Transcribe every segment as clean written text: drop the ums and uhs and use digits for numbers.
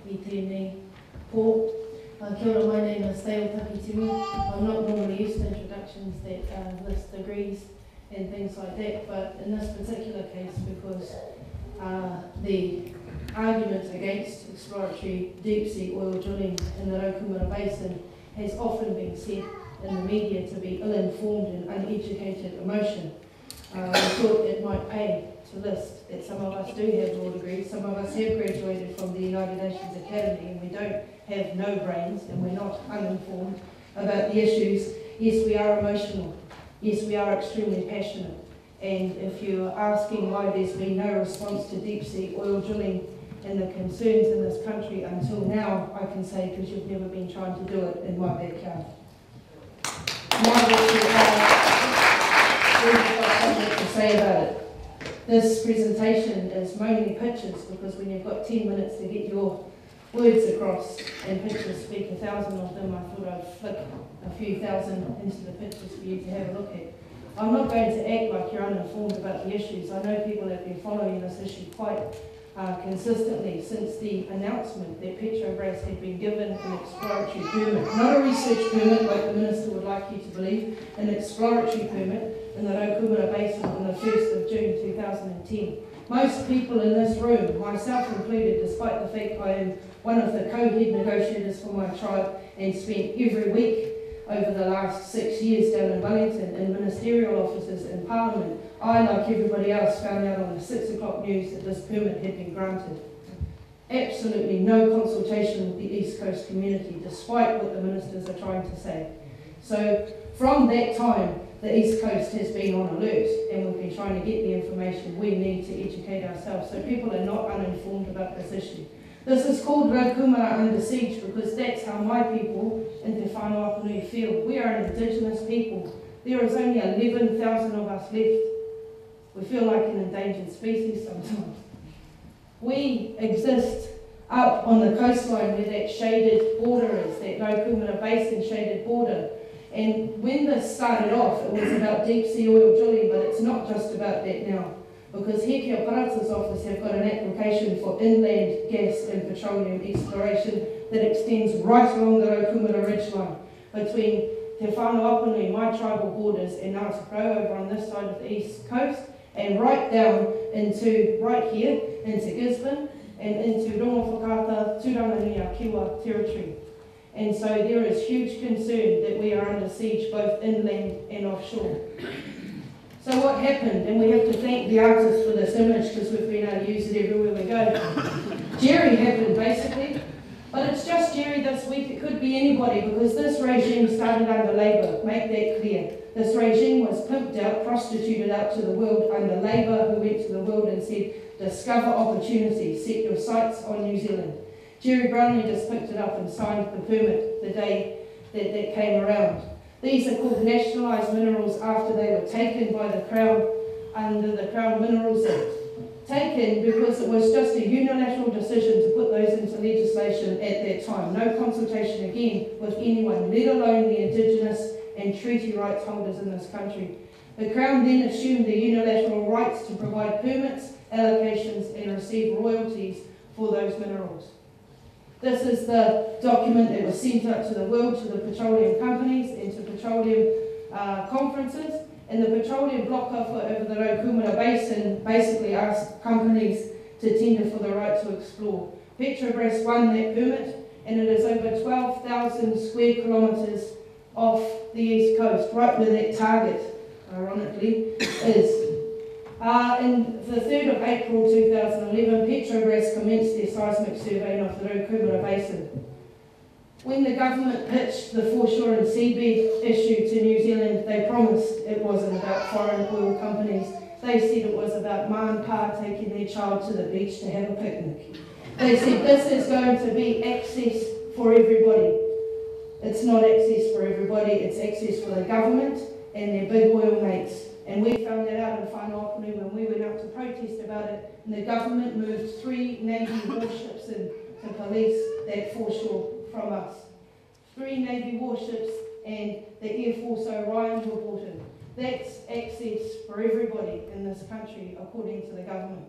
i tēnei pō. Kia ora, my name is Dayle Takitimu. I'm not normally used to introductions that list degrees and things like that, but in this particular case, because the argument against exploratory deep-sea oil drilling in the Raukumara Basin has often been said in the media to be ill-informed and uneducated emotion. We thought it might pay to list that some of us do have law degrees, some of us have graduated from the United Nations Academy, and we don't have no brains and we're not uninformed about the issues. Yes, we are emotional. Yes, we are extremely passionate. And if you're asking why there's been no response to deep-sea oil drilling and the concerns in this country until now, I can say because you've never been trying to do it in my backyard. Now that we've got something to say about it. This presentation is mainly pictures, because when you've got 10 minutes to get your words across and pictures speak 1,000 of them, I thought I'd flick a few thousand into the pictures for you to have a look at. I'm not going to act like you're uninformed about the issues. I know people have been following this issue quite consistently since the announcement that Petrobras had been given an exploratory permit, not a research permit like the Minister would like you to believe, an exploratory permit in the Raukumara Basin on the 1st of June 2010. Most people in this room, myself included, despite the fact I am one of the co-head negotiators for my tribe and spent every week over the last 6 years down in Wellington in ministerial offices in Parliament, I, like everybody else, found out on the 6 o'clock news that this permit had been granted. Absolutely no consultation with the East Coast community, despite what the ministers are trying to say. So from that time, the East Coast has been on alert, and we've been trying to get the information we need to educate ourselves, so people are not uninformed about this issue. This is called Raukumara Under Siege because that's how my people in Te Whanau Apanui feel. We are an Indigenous people. There is only 11,000 of us left. We feel like an endangered species sometimes. We exist up on the coastline where that shaded border is, that Raukumara Basin shaded border. And when this started off, it was about deep-sea oil drilling, but it's not just about that now. Because Hekia Parata's office have got an application for inland gas and petroleum exploration that extends right along the Raukumara ridgeline between Te Whanau Apanui, my tribal borders, and Ngāti Porou over on this side of the east coast, and right down into, right here, into Gisborne, and into Rongo-Whakata, Turanganui-a-Kiwa territory. And so there is huge concern that we are under siege both inland and offshore. So what happened, and we have to thank the artist for this image because we've been able to use it everywhere we go. Jerry happened basically, but it's just Jerry this week. It could be anybody because this regime started under Labour, make that clear. This regime was pimped out, prostituted out to the world under Labour, who went to the world and said, discover opportunities, set your sights on New Zealand. Jerry Brownlee just picked it up and signed the permit the day that came around. These are called nationalised minerals after they were taken by the Crown under the Crown Minerals Act. Taken because it was just a unilateral decision to put those into legislation at that time. No consultation again with anyone, let alone the Indigenous and treaty rights holders in this country. The Crown then assumed the unilateral rights to provide permits, allocations and receive royalties for those minerals. This is the document that was sent out to the world, to the petroleum companies and to petroleum conferences. And the petroleum block offer over the Raukumara Basin basically asked companies to tender for the right to explore. Petrobras won that permit, and it is over 12,000 square kilometres off the east coast, right where that target, ironically, is. In the 3rd of April 2011, Petrobras commenced their seismic survey of the Raukumara Basin. When the government pitched the foreshore and seabed issue to New Zealand, they promised it wasn't about foreign oil companies. They said it was about ma and pa taking their child to the beach to have a picnic. They said this is going to be access for everybody. It's not access for everybody, it's access for the government and their big oil mates. And we found that out in Whanau Apanui when we went out to protest about it, and the government moved 3 Navy warships in to police that foreshore from us. 3 Navy warships and the Air Force Orion were brought in. That's access for everybody in this country, according to the government.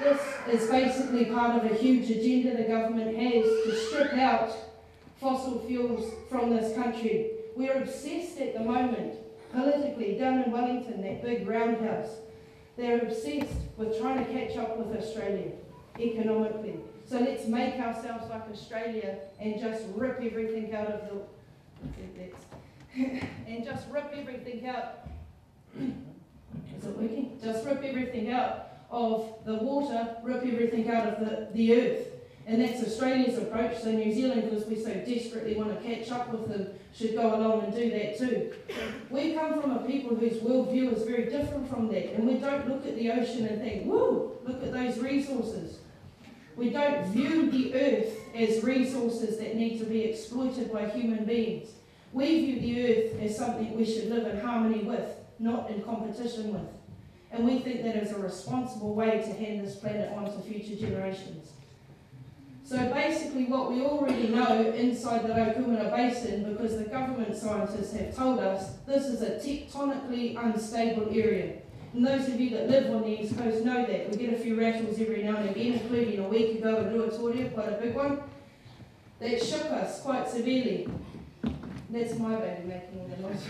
This is basically part of a huge agenda the government has to strip out fossil fuels from this country. We're obsessed at the moment, politically, down in Wellington, that big roundhouse. They're obsessed with trying to catch up with Australia economically. So let's make ourselves like Australia and just rip everything out of the... and just rip everything out... Is it working? Just rip everything out of the water, rip everything out of the earth. And that's Australia's approach, so New Zealand, because we so desperately want to catch up with them, should go along and do that too. We come from a people whose worldview is very different from that, and we don't look at the ocean and think, woo, look at those resources. We don't view the earth as resources that need to be exploited by human beings. We view the earth as something we should live in harmony with, not in competition with. And we think that is a responsible way to hand this planet on to future generations. So basically what we already know inside the Raukumara Basin, because the government scientists have told us, this is a tectonically unstable area. And those of you that live on the East Coast know that. We get a few rattles every now and again, including a week ago in Ruatoria, quite a big one, that shook us quite severely. That's my baby making all that noise.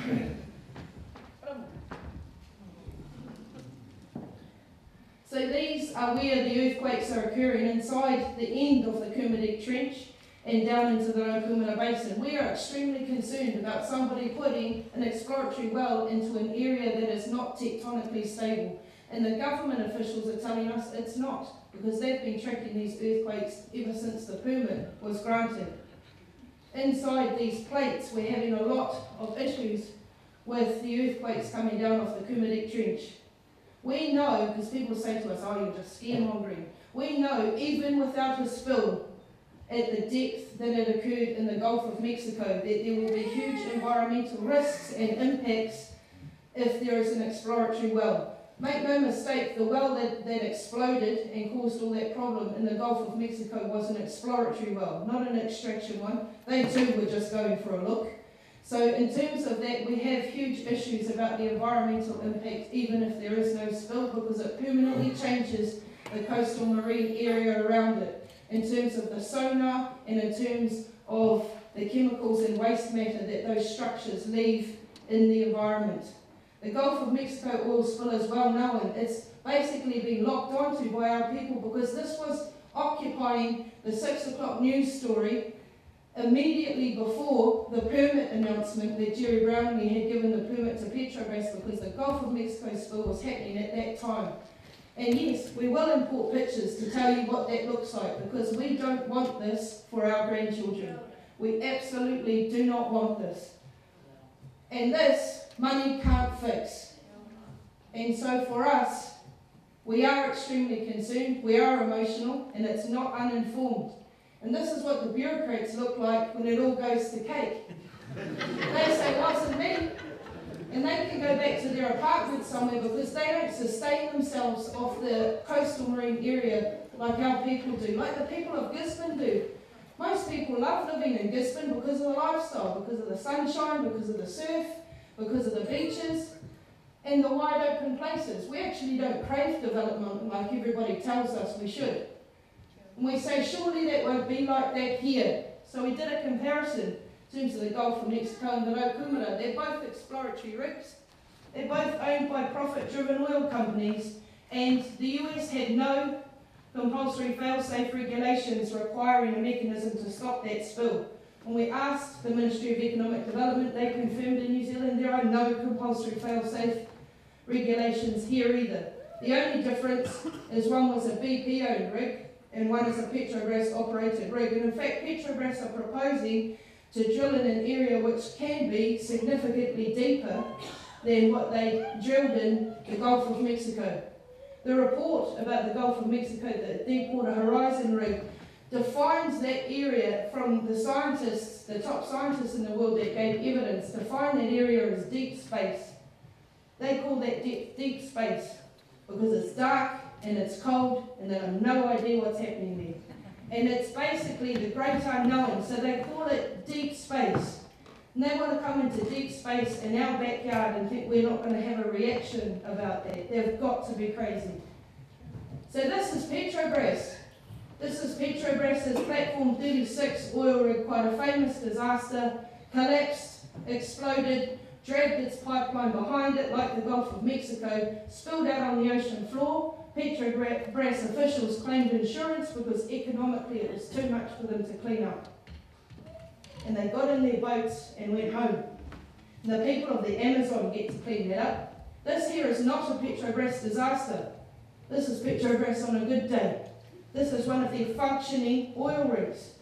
So these are where the earthquakes are occurring, inside the end of the Kermadec Trench and down into the Raukumara Basin. We are extremely concerned about somebody putting an exploratory well into an area that is not tectonically stable. And the government officials are telling us it's not, because they've been tracking these earthquakes ever since the permit was granted. Inside these plates, we're having a lot of issues with the earthquakes coming down off the Kermadec Trench. We know, because people say to us, oh, you're just scaremongering. We know, even without a spill at the depth that it occurred in the Gulf of Mexico, that there will be huge environmental risks and impacts if there is an exploratory well. Make no mistake, the well that exploded and caused all that problem in the Gulf of Mexico was an exploratory well, not an extraction one. They too were just going for a look. So in terms of that, we have huge issues about the environmental impact, even if there is no spill, because it permanently changes the coastal marine area around it, in terms of the sonar and in terms of the chemicals and waste matter that those structures leave in the environment. The Gulf of Mexico oil spill is well known. It's basically been locked onto by our people because this was occupying the 6 o'clock news story immediately before the permit announcement that Jerry Brownlee had given the permit to Petrobras, because the Gulf of Mexico spill was happening at that time. And yes, we will import pictures to tell you what that looks like, because we don't want this for our grandchildren. We absolutely do not want this. And this, money can't fix. And so for us, we are extremely concerned, we are emotional, and it's not uninformed. And this is what the bureaucrats look like when it all goes to cake. They say, wasn't me. And they can go back to their apartment somewhere because they don't sustain themselves off the coastal marine area like our people do, like the people of Gisborne do. Most people love living in Gisborne because of the lifestyle, because of the sunshine, because of the surf, because of the beaches, and the wide open places. We actually don't crave development like everybody tells us we should. And we say, surely that won't be like that here. So we did a comparison in terms of the Gulf of Mexico and the Raukumara. They're both exploratory rigs. They're both owned by profit-driven oil companies. And the US had no compulsory fail-safe regulations requiring a mechanism to stop that spill. When we asked the Ministry of Economic Development, they confirmed in New Zealand there are no compulsory fail-safe regulations here either. The only difference is one was a BP-owned rig and one is a Petrobras-operated rig. And in fact, Petrobras are proposing to drill in an area which can be significantly deeper than what they drilled in the Gulf of Mexico. The report about the Gulf of Mexico, the Deepwater Horizon rig, defines that area from the scientists, the top scientists in the world that gave evidence, define that area as deep space. They call that deep space because it's dark and it's cold and they have no idea what's happening there. And it's basically the great unknown, so they call it deep space. And they want to come into deep space in our backyard and think we're not going to have a reaction about that. They've got to be crazy. So this is Petrobras. This is Petrobras's Platform 36 oil rig, quite a famous disaster, collapsed, exploded, dragged its pipeline behind it like the Gulf of Mexico, spilled out on the ocean floor. Petrobras officials claimed insurance because economically it was too much for them to clean up. And they got in their boats and went home. And the people of the Amazon get to clean that up. This here is not a Petrobras disaster. This is Petrobras on a good day. This is one of their functioning oil rigs.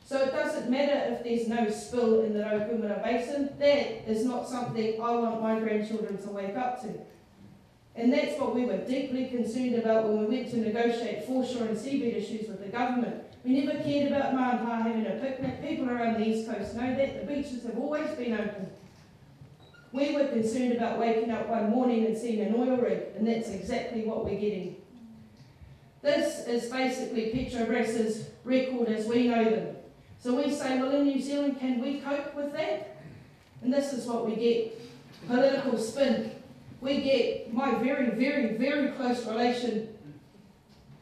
So it doesn't matter if there's no spill in the Raukumara Basin. That is not something I want my grandchildren to wake up to. And that's what we were deeply concerned about when we went to negotiate foreshore and seabed issues with the government. We never cared about Mānpa having a picnic. People around the East Coast know that. The beaches have always been open. We were concerned about waking up one morning and seeing an oil rig, and that's exactly what we're getting. This is basically Petrobras's record as we know them. So we say, well, in New Zealand, can we cope with that? And this is what we get. Political spin. We get my very, very, very close relation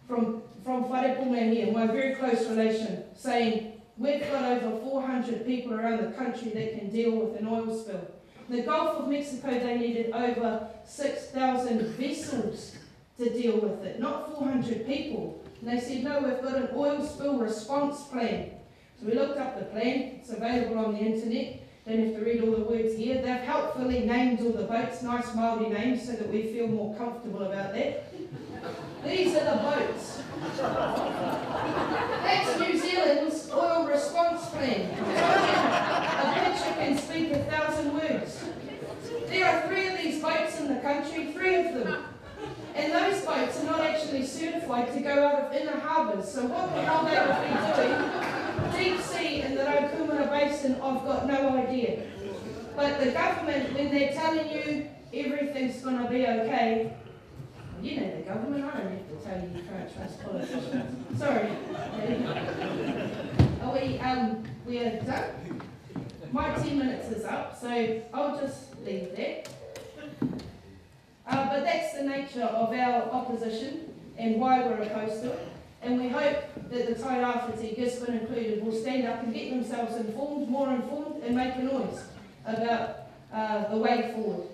from Wharepunga here, my very close relation, saying, we've got over 400 people around the country that can deal with an oil spill. The Gulf of Mexico, they needed over 6,000 vessels to deal with it, not 400 people. And they said, no, we've got an oil spill response plan. So we looked up the plan. It's available on the internet. Don't have to read all the words here. They've helpfully named all the boats, nice Māori names, so that we feel more comfortable about that. These are the boats. That's New Zealand's oil response plan. A picture can speak 1,000 words. There are 3 of these boats in the country, 3 of them. And those boats are not actually certified to go out of inner harbours. So what the hell they would be doing, deep sea in the Raukumara Basin, I've got no idea. But the government, when they're telling you everything's going to be okay, you know the government, I don't have to tell you can't trust politicians. Sorry. We are done? My 10 minutes is up, so I'll just leave that. But that's the nature of our opposition and why we're opposed to it. And we hope that the Tai Rāwhiti, Gisborne included, will stand up and get themselves informed, more informed, and make a noise about the way forward.